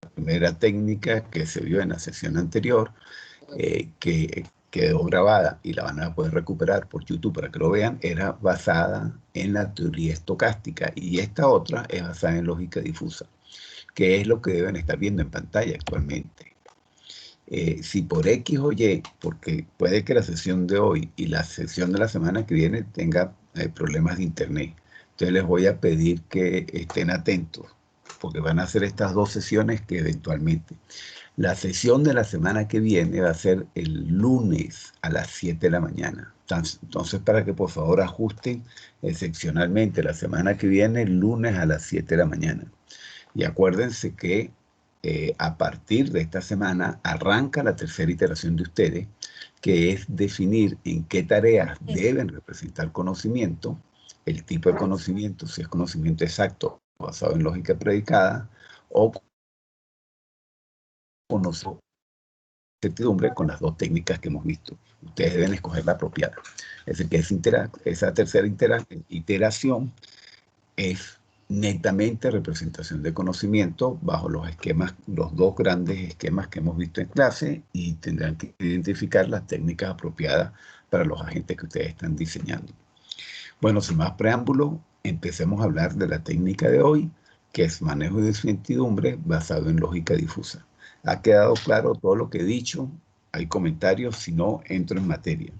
primera técnica que se vio en la sesión anterior, que quedó grabada y la van a poder recuperar por YouTube para que lo vean, era basada en la teoría estocástica, y esta otra es basada en lógica difusa, que es lo que deben estar viendo en pantalla actualmente. Si por X o Y, porque puede que la sesión de hoy y la sesión de la semana que viene tenga problemas de internet, entonces les voy a pedir que estén atentos, porque van a hacer estas dos sesiones que eventualmente. La sesión de la semana que viene va a ser el lunes a las 7 de la mañana. Entonces, para que por favor ajusten excepcionalmente la semana que viene, el lunes a las 7 de la mañana. Y acuérdense que a partir de esta semana arranca la tercera iteración de ustedes, que es definir en qué tareas deben representar conocimiento, el tipo de conocimiento, si es conocimiento exacto basado en lógica predicada, o conocimiento certidumbre con las dos técnicas que hemos visto. Ustedes deben escoger la apropiada. Es decir, que esa tercera iteración es netamente representación de conocimiento bajo los esquemas, los dos grandes esquemas que hemos visto en clase, y tendrán que identificar las técnicas apropiadas para los agentes que ustedes están diseñando. Bueno, sin más preámbulo, empecemos a hablar de la técnica de hoy, que es manejo de incertidumbre basado en lógica difusa. ¿Ha quedado claro todo lo que he dicho? ¿Hay comentarios? Si no, entro en materia.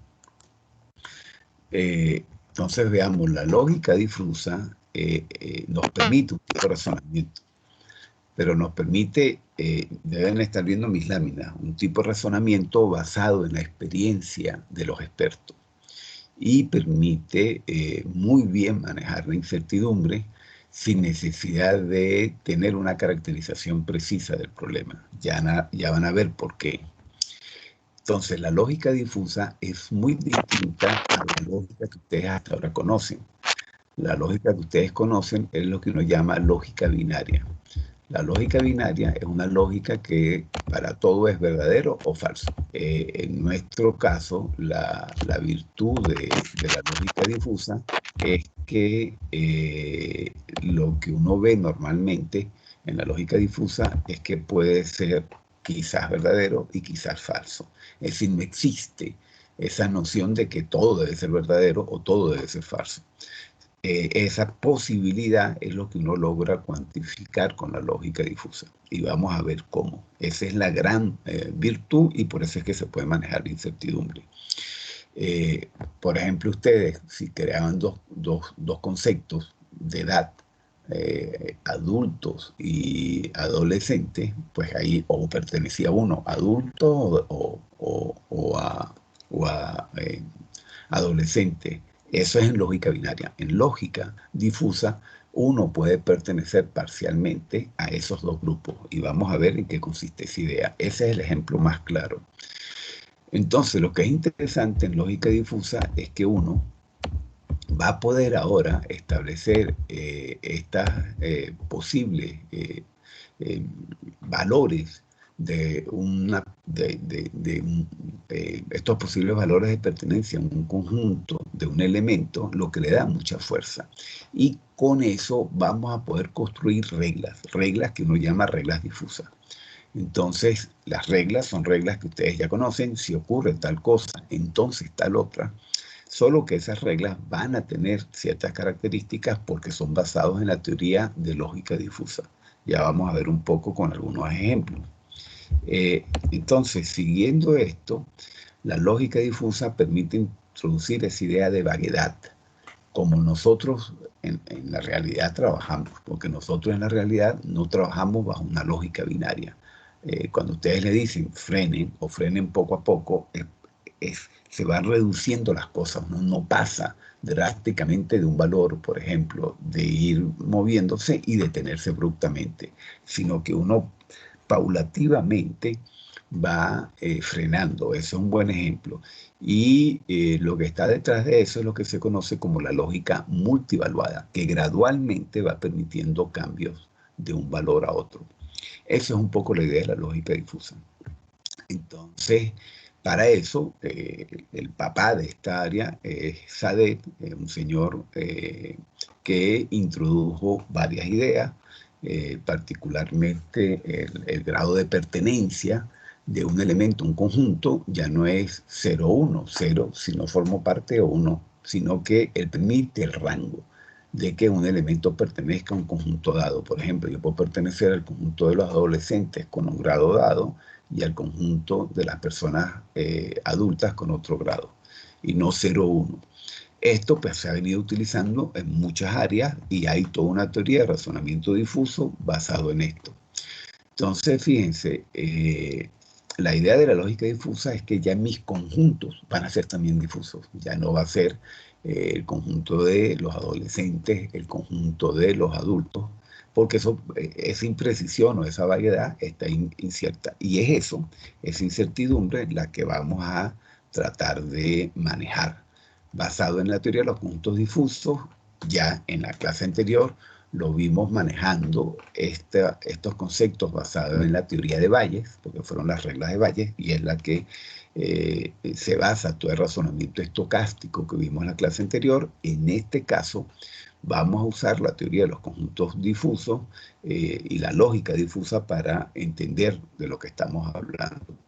Entonces veamos, la lógica difusa nos permite un tipo de razonamiento, pero nos permite, deben estar viendo mis láminas, un tipo de razonamiento basado en la experiencia de los expertos, y permite muy bien manejar la incertidumbre sin necesidad de tener una caracterización precisa del problema. Ya van a ver por qué. Entonces, la lógica difusa es muy distinta a la lógica que ustedes hasta ahora conocen. La lógica que ustedes conocen es lo que uno llama lógica binaria. La lógica binaria es una lógica que para todo es verdadero o falso. En nuestro caso, la virtud de la lógica difusa es que lo que uno ve normalmente en la lógica difusa es que puede ser quizás verdadero y quizás falso. Es decir, no existe esa noción de que todo debe ser verdadero o todo debe ser falso. Esa posibilidad es lo que uno logra cuantificar con la lógica difusa. Y vamos a ver cómo. Esa es la gran virtud, y por eso es que se puede manejar la incertidumbre. Por ejemplo, ustedes, si creaban dos conceptos de edad, adultos y adolescentes, pues ahí o pertenecía uno adulto o a adolescente. Eso es en lógica binaria. En lógica difusa, uno puede pertenecer parcialmente a esos dos grupos, y vamos a ver en qué consiste esa idea. Ese es el ejemplo más claro. Entonces, lo que es interesante en lógica difusa es que uno va a poder ahora establecer estas posibles valores estos posibles valores de pertenencia a un conjunto de un elemento, lo que le da mucha fuerza. Y con eso vamos a poder construir reglas que uno llama reglas difusas. Entonces, las reglas son reglas que ustedes ya conocen. Si ocurre tal cosa, entonces tal otra. Solo que esas reglas van a tener ciertas características porque son basados en la teoría de lógica difusa. Ya vamos a ver un poco con algunos ejemplos. Entonces, siguiendo esto, la lógica difusa permite introducir esa idea de vaguedad, como nosotros en la realidad trabajamos, porque nosotros en la realidad no trabajamos bajo una lógica binaria. Cuando ustedes le dicen frenen o frenen poco a poco, se van reduciendo las cosas, no pasa drásticamente de un valor, por ejemplo, de ir moviéndose y detenerse abruptamente, sino que uno paulativamente va frenando. Eso es un buen ejemplo. Y lo que está detrás de eso es lo que se conoce como la lógica multivaluada, que gradualmente va permitiendo cambios de un valor a otro. Eso es un poco la idea de la lógica difusa. Entonces, para eso, el papá de esta área es Sadet, un señor que introdujo varias ideas particularmente el grado de pertenencia de un elemento, un conjunto, ya no es 0, 1, 0, si no formo parte o 1, sino que él permite el rango de que un elemento pertenezca a un conjunto dado. Por ejemplo, yo puedo pertenecer al conjunto de los adolescentes con un grado dado y al conjunto de las personas adultas con otro grado, y no 0, 1. Esto pues, se ha venido utilizando en muchas áreas y hay toda una teoría de razonamiento difuso basado en esto. Entonces, fíjense, la idea de la lógica difusa es que ya mis conjuntos van a ser también difusos. Ya no va a ser el conjunto de los adolescentes, el conjunto de los adultos, porque eso, esa imprecisión o esa variedad está incierta. Y es eso, esa incertidumbre, la que vamos a tratar de manejar. Basado en la teoría de los conjuntos difusos, ya en la clase anterior lo vimos manejando estos conceptos basados en la teoría de Bayes, porque fueron las reglas de Bayes, y es la que se basa todo el razonamiento estocástico que vimos en la clase anterior. En este caso, vamos a usar la teoría de los conjuntos difusos y la lógica difusa para entender de lo que estamos hablando.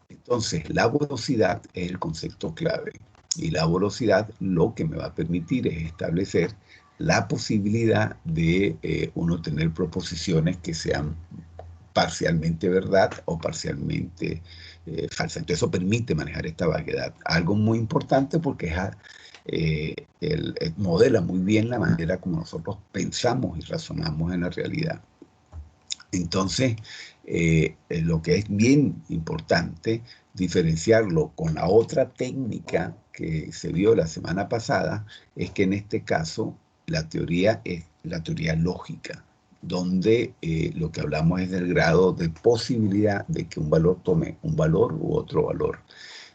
Entonces, la velocidad es el concepto clave, y la velocidad lo que me va a permitir es establecer la posibilidad de uno tener proposiciones que sean parcialmente verdad o parcialmente falsa. Entonces eso permite manejar esta vaguedad. Algo muy importante porque modela muy bien la manera como nosotros pensamos y razonamos en la realidad. Entonces, lo que es bien importante diferenciarlo con la otra técnica que se vio la semana pasada es que en este caso la teoría es la teoría lógica, donde lo que hablamos es del grado de posibilidad de que un valor tome un valor u otro valor,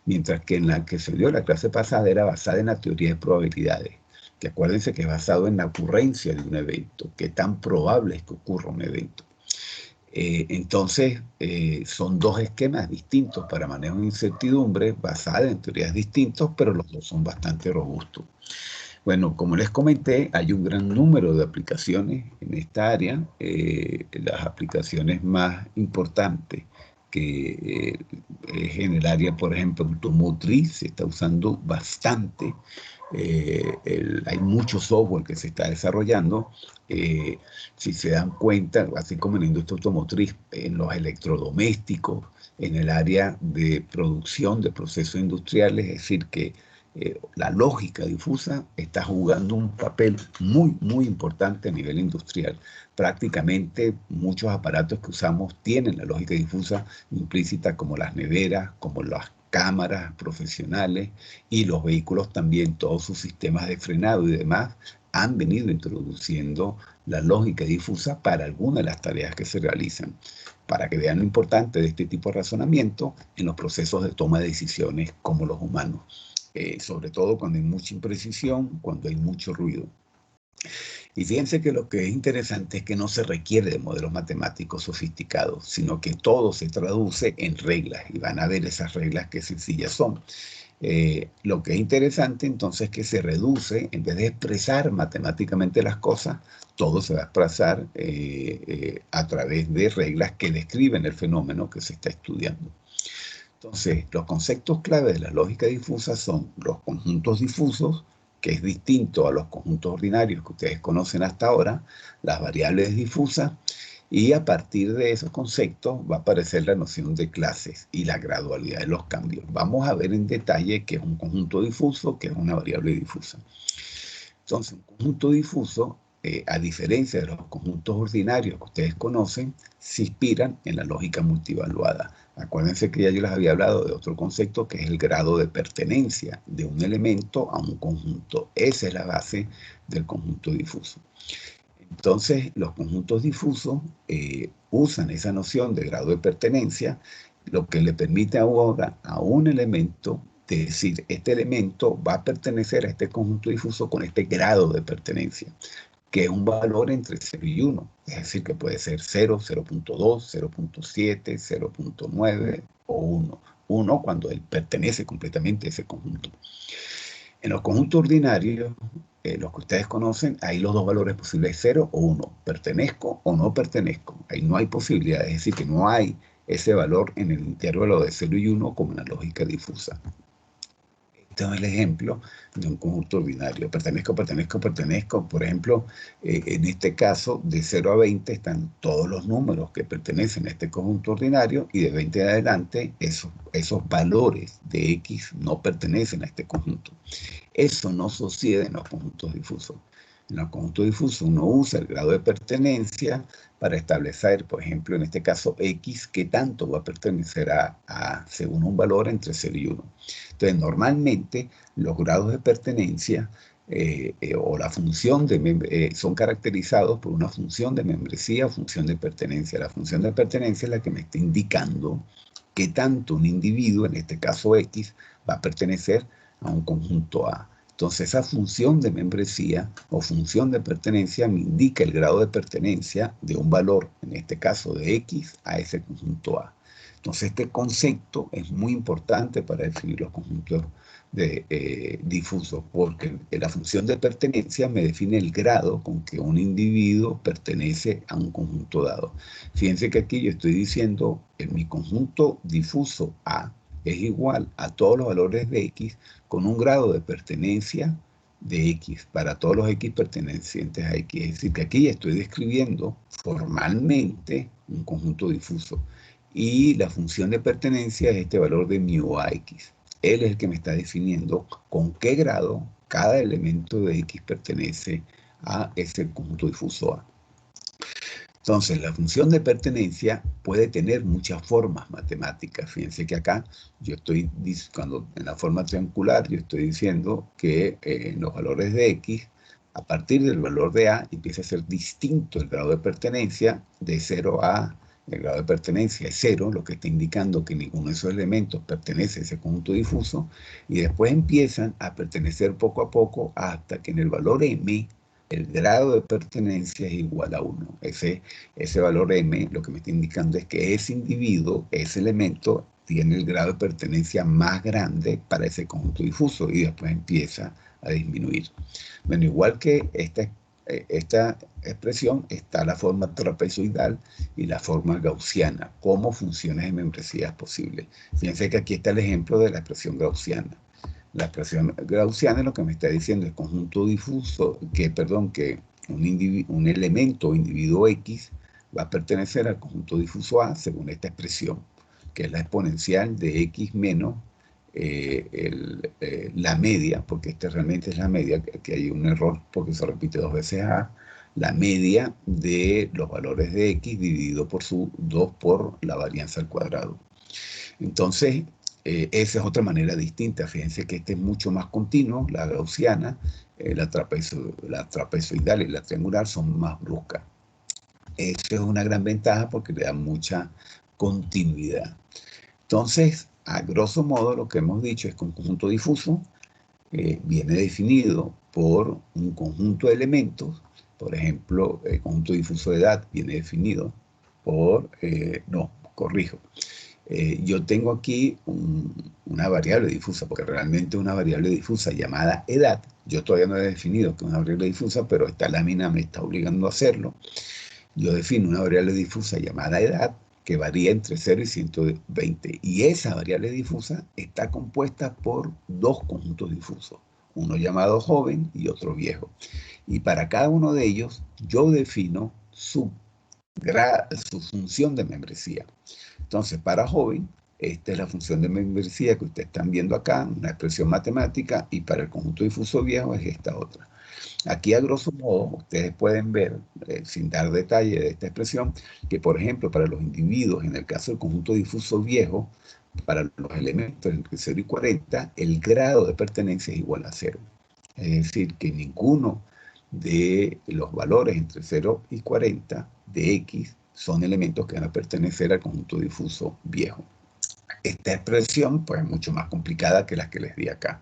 mientras que en la que se vio la clase pasada era basada en la teoría de probabilidades, que acuérdense que es basado en la ocurrencia de un evento, qué tan probable es que ocurra un evento. Entonces, son dos esquemas distintos para manejo de incertidumbre, basadas en teorías distintas, pero los dos son bastante robustos. Bueno, como les comenté, hay un gran número de aplicaciones en esta área. Las aplicaciones más importantes que es en el área, por ejemplo, automotriz, se está usando bastante. Hay mucho software que se está desarrollando. Si se dan cuenta, así como en la industria automotriz, en los electrodomésticos, en el área de producción de procesos industriales, es decir, que la lógica difusa está jugando un papel muy, muy importante a nivel industrial. Prácticamente muchos aparatos que usamos tienen la lógica difusa implícita, como las neveras, como las cámaras profesionales y los vehículos también, todos sus sistemas de frenado y demás han venido introduciendo la lógica difusa para algunas de las tareas que se realizan, para que vean lo importante de este tipo de razonamiento en los procesos de toma de decisiones como los humanos. Sobre todo cuando hay mucha imprecisión, cuando hay mucho ruido. Y fíjense que lo que es interesante es que no se requiere de modelos matemáticos sofisticados, sino que todo se traduce en reglas, y van a ver esas reglas que sencillas son. Lo que es interesante entonces es que se reduce, en vez de expresar matemáticamente las cosas, todo se va a expresar a través de reglas que describen el fenómeno que se está estudiando. Entonces, los conceptos clave de la lógica difusa son los conjuntos difusos, que es distinto a los conjuntos ordinarios que ustedes conocen hasta ahora, las variables difusas, y a partir de esos conceptos va a aparecer la noción de clases y la gradualidad de los cambios. Vamos a ver en detalle qué es un conjunto difuso, qué es una variable difusa. Entonces, un conjunto difuso, a diferencia de los conjuntos ordinarios que ustedes conocen, se inspiran en la lógica multivaluada. Acuérdense que ya yo les había hablado de otro concepto que es el grado de pertenencia de un elemento a un conjunto. Esa es la base del conjunto difuso. Entonces, los conjuntos difusos usan esa noción de grado de pertenencia, lo que le permite ahora a un elemento de decir, este elemento va a pertenecer a este conjunto difuso con este grado de pertenencia, que es un valor entre 0 y 1. Es decir, que puede ser 0, 0.2, 0.7, 0.9 o 1. 1 cuando él pertenece completamente a ese conjunto. En los conjuntos ordinarios, los que ustedes conocen, hay los dos valores posibles, 0 o 1. Pertenezco o no pertenezco. Ahí no hay posibilidad, es decir, que no hay ese valor en el intervalo de 0 y 1 como en la lógica difusa. Este es el ejemplo de un conjunto ordinario. Pertenezco, pertenezco, pertenezco. Por ejemplo, en este caso, de 0 a 20 están todos los números que pertenecen a este conjunto ordinario, y de 20 en adelante esos valores de X no pertenecen a este conjunto. Eso no sucede en los conjuntos difusos. En los conjuntos difusos uno usa el grado de pertenencia para establecer, por ejemplo, en este caso X, qué tanto va a pertenecer a según un valor entre 0 y 1. Entonces, normalmente los grados de pertenencia o la función son caracterizados por una función de membresía o función de pertenencia. La función de pertenencia es la que me está indicando qué tanto un individuo, en este caso X, va a pertenecer a un conjunto A. Entonces, esa función de membresía o función de pertenencia me indica el grado de pertenencia de un valor, en este caso de X, a ese conjunto A. Entonces, este concepto es muy importante para definir los conjuntos difusos, porque la función de pertenencia me define el grado con que un individuo pertenece a un conjunto dado. Fíjense que aquí yo estoy diciendo que mi conjunto difuso A es igual a todos los valores de X con un grado de pertenencia de X para todos los X pertenecientes a X. Es decir, que aquí estoy describiendo formalmente un conjunto difuso. Y la función de pertenencia es este valor de mu a X. Él es el que me está definiendo con qué grado cada elemento de X pertenece a ese conjunto difuso A. Entonces, la función de pertenencia puede tener muchas formas matemáticas. Fíjense que acá yo estoy, cuando en la forma triangular, yo estoy diciendo que los valores de X, a partir del valor de A, empieza a ser distinto el grado de pertenencia de 0 a el grado de pertenencia es 0, lo que está indicando que ninguno de esos elementos pertenece a ese conjunto difuso, y después empiezan a pertenecer poco a poco hasta que en el valor M, el grado de pertenencia es igual a 1. Ese valor M lo que me está indicando es que ese individuo, ese elemento, tiene el grado de pertenencia más grande para ese conjunto difuso, y después empieza a disminuir. Bueno, igual que esta expresión está la forma trapezoidal y la forma gaussiana como funciones de membresías posibles. Fíjense que aquí está el ejemplo de la expresión gaussiana. La expresión gaussiana lo que me está diciendo es conjunto difuso, que un elemento o individuo X va a pertenecer al conjunto difuso A según esta expresión, que es la exponencial de X menos la media, porque esta realmente es la media, que hay un error porque se repite 2 veces A, la media de los valores de X dividido por 2 por la varianza al cuadrado. Entonces, esa es otra manera distinta. Fíjense que este es mucho más continuo, la gaussiana, la trapezoidal y la triangular son más bruscas. Eso es una gran ventaja porque le da mucha continuidad. Entonces, a grosso modo, lo que hemos dicho es que un conjunto difuso viene definido por un conjunto de elementos. Por ejemplo, el conjunto difuso de edad viene definido por... yo tengo aquí una variable difusa, porque realmente una variable difusa llamada edad, yo todavía no he definido que es una variable difusa, pero esta lámina me está obligando a hacerlo. Yo defino una variable difusa llamada edad, que varía entre 0 y 120. Y esa variable difusa está compuesta por dos conjuntos difusos, uno llamado joven y otro viejo. Y para cada uno de ellos, yo defino su función de membresía. Entonces, para joven, esta es la función de membresía que ustedes están viendo acá, una expresión matemática, y para el conjunto difuso viejo es esta otra. Aquí, a grosso modo, ustedes pueden ver, sin dar detalle de esta expresión, que, por ejemplo, para los individuos, en el caso del conjunto difuso viejo, para los elementos entre 0 y 40, el grado de pertenencia es igual a 0. Es decir, que ninguno de los valores entre 0 y 40 de X son elementos que van a pertenecer al conjunto difuso viejo. Esta expresión, pues, es mucho más complicada que las que les di acá.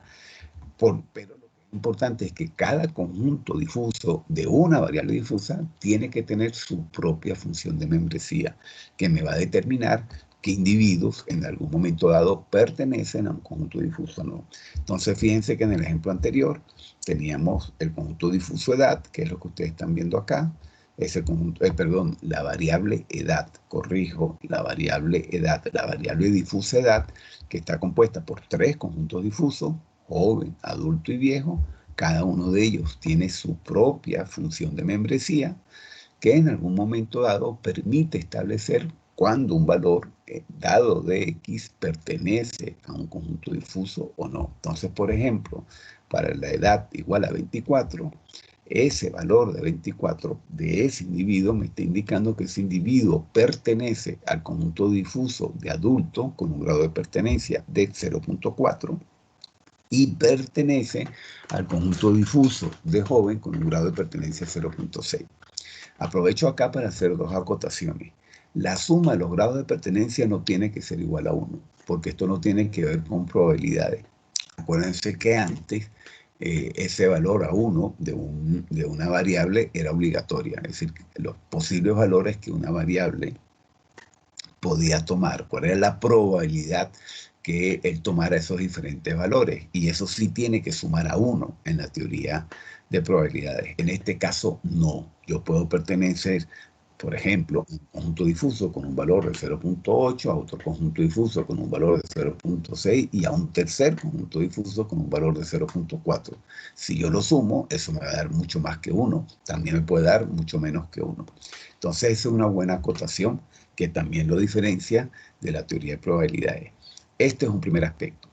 Pero lo que es importante es que cada conjunto difuso de una variable difusa tiene que tener su propia función de membresía, que me va a determinar qué individuos en algún momento dado pertenecen a un conjunto difuso o no. Entonces, fíjense que en el ejemplo anterior teníamos el conjunto difuso edad, que es lo que ustedes están viendo acá, ese conjunto, perdón, la variable edad, corrijo, la variable difusa edad, que está compuesta por 3 conjuntos difusos, joven, adulto y viejo. Cada uno de ellos tiene su propia función de membresía, que en algún momento dado permite establecer cuando un valor dado de X pertenece a un conjunto difuso o no. Entonces, por ejemplo, para la edad igual a 24, ese valor de 24 de ese individuo me está indicando que ese individuo pertenece al conjunto difuso de adulto con un grado de pertenencia de 0.4 y pertenece al conjunto difuso de joven con un grado de pertenencia de 0.6. Aprovecho acá para hacer 2 acotaciones. La suma de los grados de pertenencia no tiene que ser igual a 1, porque esto no tiene que ver con probabilidades. Acuérdense que antes ese valor a 1 de una variable era obligatoria, es decir, los posibles valores que una variable podía tomar, cuál era la probabilidad que él tomara esos diferentes valores, y eso sí tiene que sumar a 1 en la teoría de probabilidades. En este caso, no. Yo puedo pertenecer, por ejemplo, a un conjunto difuso con un valor de 0.8, a otro conjunto difuso con un valor de 0.6 y a un tercer conjunto difuso con un valor de 0.4. Si yo lo sumo, eso me va a dar mucho más que 1. También me puede dar mucho menos que 1. Entonces, esa es una buena acotación que también lo diferencia de la teoría de probabilidades. Este es un primer aspecto.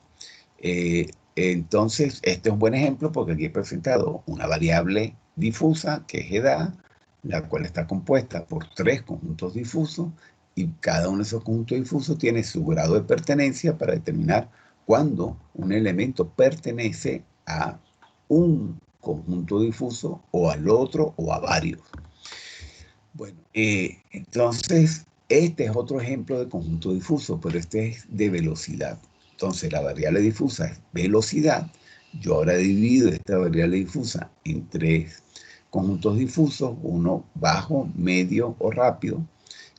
Entonces, este es un buen ejemplo porque aquí he presentado una variable difusa, que es edad, la cual está compuesta por 3 conjuntos difusos, y cada uno de esos conjuntos difusos tiene su grado de pertenencia para determinar cuándo un elemento pertenece a un conjunto difuso o al otro o a varios. Bueno, entonces, este es otro ejemplo de conjunto difuso, pero este es de velocidad. Entonces, la variable difusa es velocidad. Yo ahora divido esta variable difusa en 3 conjuntos difusos, uno bajo, medio o rápido,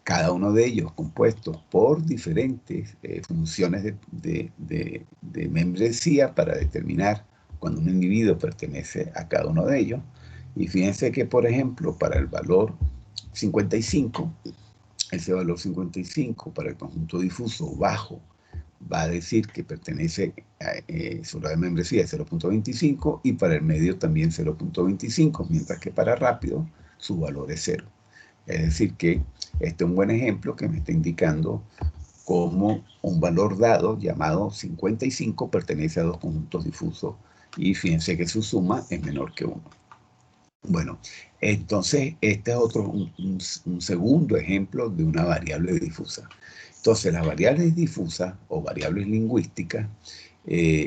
cada uno de ellos compuestos por diferentes funciones de membresía para determinar cuando un individuo pertenece a cada uno de ellos. Y fíjense que, por ejemplo, para el valor 55, ese valor 55 para el conjunto difuso bajo va a decir que pertenece a su grado de membresía de 0.25 y para el medio también 0.25, mientras que para rápido su valor es 0. Es decir que este es un buen ejemplo que me está indicando cómo un valor dado llamado 55 pertenece a 2 conjuntos difusos y fíjense que su suma es menor que 1. Bueno, entonces este es un segundo ejemplo de una variable difusa. Entonces, las variables difusas o variables lingüísticas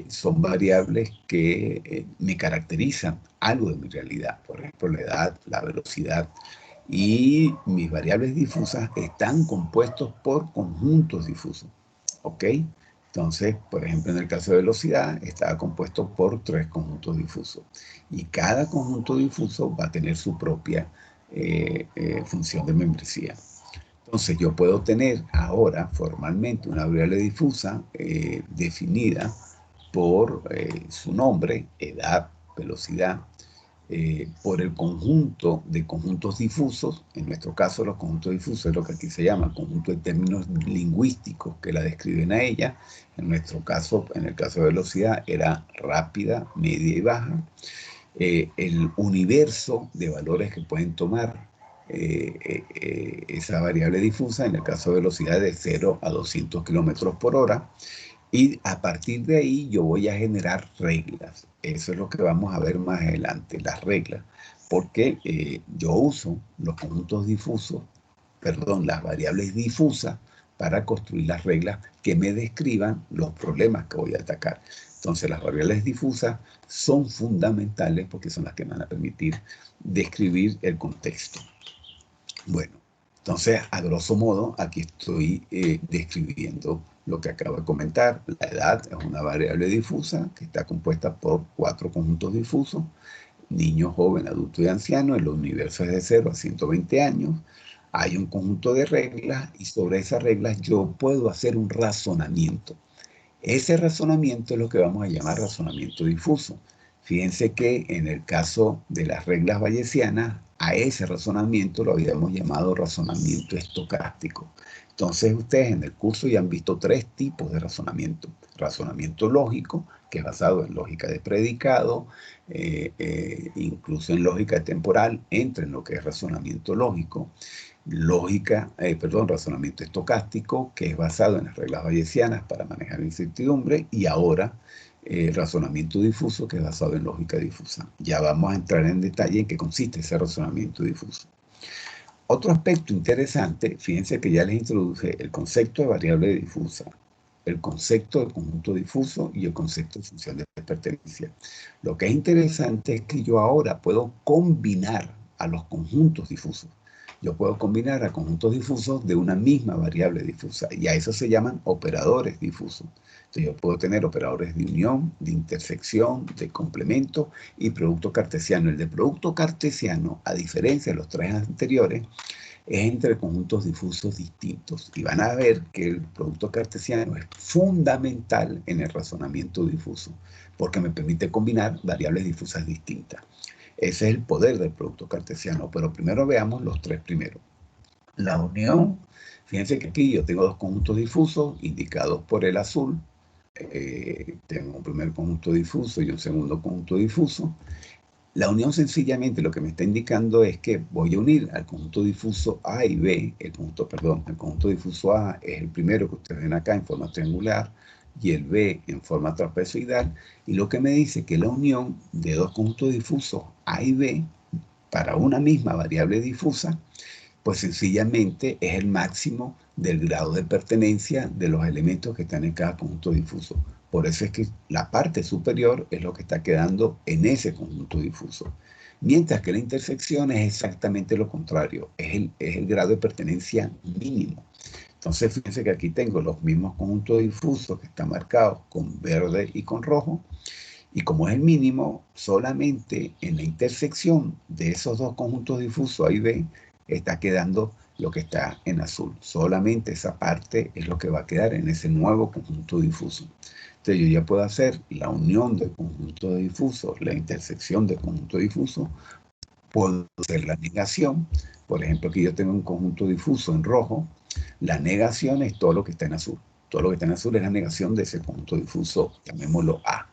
son variables que me caracterizan algo de mi realidad. Por ejemplo, la edad, la velocidad. Y mis variables difusas están compuestos por conjuntos difusos. ¿Ok? Entonces, por ejemplo, en el caso de velocidad, estaba compuesto por 3 conjuntos difusos. Y cada conjunto difuso va a tener su propia función de membresía. Entonces, yo puedo tener ahora formalmente una variable difusa definida por su nombre, edad, velocidad, por el conjunto de conjuntos difusos. En nuestro caso, los conjuntos difusos es lo que aquí se llama conjunto de términos lingüísticos que la describen a ella. En nuestro caso, en el caso de velocidad, era rápida, media y baja. El universo de valores que pueden tomar esa variable difusa, en el caso de velocidad de 0 a 200 kilómetros por hora. Y a partir de ahí yo voy a generar reglas. Eso es lo que vamos a ver más adelante, las reglas. Porque yo uso los conjuntos difusos, perdón, las variables difusas para construir las reglas que me describan los problemas que voy a atacar. Entonces las variables difusas son fundamentales porque son las que me van a permitir describir el contexto. Bueno, entonces, a grosso modo, aquí estoy describiendo lo que acabo de comentar. La edad es una variable difusa que está compuesta por 4 conjuntos difusos, niño, joven, adulto y anciano. El universo es de 0 a 120 años. Hay un conjunto de reglas y sobre esas reglas yo puedo hacer un razonamiento. Ese razonamiento es lo que vamos a llamar razonamiento difuso. Fíjense que en el caso de las reglas bayesianas, a ese razonamiento lo habíamos llamado razonamiento estocástico. Entonces ustedes en el curso ya han visto 3 tipos de razonamiento. Razonamiento lógico, que es basado en lógica de predicado, incluso en lógica temporal, entra en lo que es razonamiento lógico. Razonamiento estocástico, que es basado en las reglas bayesianas para manejar incertidumbre, y ahora razonamiento difuso, que es basado en lógica difusa. Ya vamos a entrar en detalle en qué consiste ese razonamiento difuso. Otro aspecto interesante, fíjense que ya les introduje el concepto de variable difusa, el concepto de conjunto difuso y el concepto de función de pertenencia. Lo que es interesante es que yo ahora puedo combinar a los conjuntos difusos. Yo puedo combinar a conjuntos difusos de una misma variable difusa y a eso se llaman operadores difusos. Entonces yo puedo tener operadores de unión, de intersección, de complemento y producto cartesiano. El de producto cartesiano, a diferencia de los 3 anteriores, es entre conjuntos difusos distintos. Y van a ver que el producto cartesiano es fundamental en el razonamiento difuso, porque me permite combinar variables difusas distintas. Ese es el poder del producto cartesiano, pero primero veamos los 3 primeros. La unión, fíjense que aquí yo tengo 2 conjuntos difusos indicados por el azul. Tengo un primer conjunto difuso y un segundo conjunto difuso. La unión sencillamente lo que me está indicando es que voy a unir al conjunto difuso A y B, el conjunto difuso A es el primero que ustedes ven acá en forma triangular y el B en forma trapezoidal, y lo que me dice que la unión de 2 conjuntos difusos A y B para una misma variable difusa, pues sencillamente es el máximo del grado de pertenencia de los elementos que están en cada conjunto difuso. Por eso es que la parte superior es lo que está quedando en ese conjunto difuso. Mientras que la intersección es exactamente lo contrario, es el grado de pertenencia mínimo. Entonces fíjense que aquí tengo los mismos conjuntos difusos que están marcados con verde y con rojo, y como es el mínimo, solamente en la intersección de esos 2 conjuntos difusos A y B está quedando lo que está en azul. Solamente esa parte es lo que va a quedar en ese nuevo conjunto difuso. Entonces yo ya puedo hacer la unión de conjuntos difusos, la intersección de conjuntos difusos, puedo hacer la negación. Por ejemplo, aquí yo tengo un conjunto difuso en rojo, la negación es todo lo que está en azul. Todo lo que está en azul es la negación de ese conjunto difuso, llamémoslo A.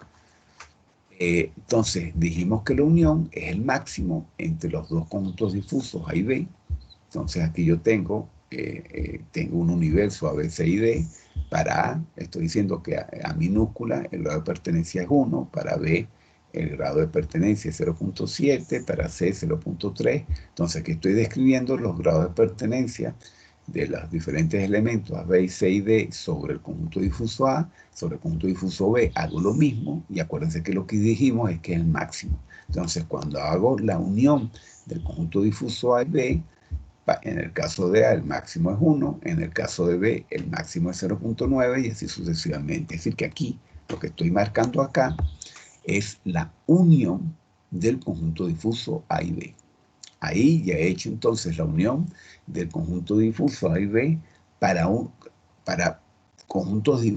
Entonces, dijimos que la unión es el máximo entre los 2 conjuntos difusos A y B. Entonces, aquí yo tengo un universo A, B, C y D. Para A, estoy diciendo que A minúscula, el grado de pertenencia es 1. Para B, el grado de pertenencia es 0.7. Para C, 0.3. Entonces, aquí estoy describiendo los grados de pertenencia de los diferentes elementos A, B, C y D sobre el conjunto difuso A, sobre el conjunto difuso B, hago lo mismo, y acuérdense que lo que dijimos es que es el máximo. Entonces, cuando hago la unión del conjunto difuso A y B, en el caso de A el máximo es 1, en el caso de B el máximo es 0.9 y así sucesivamente. Es decir, que aquí, lo que estoy marcando acá, es la unión del conjunto difuso A y B. Ahí ya he hecho entonces la unión del conjunto difuso A y B para conjuntos difusos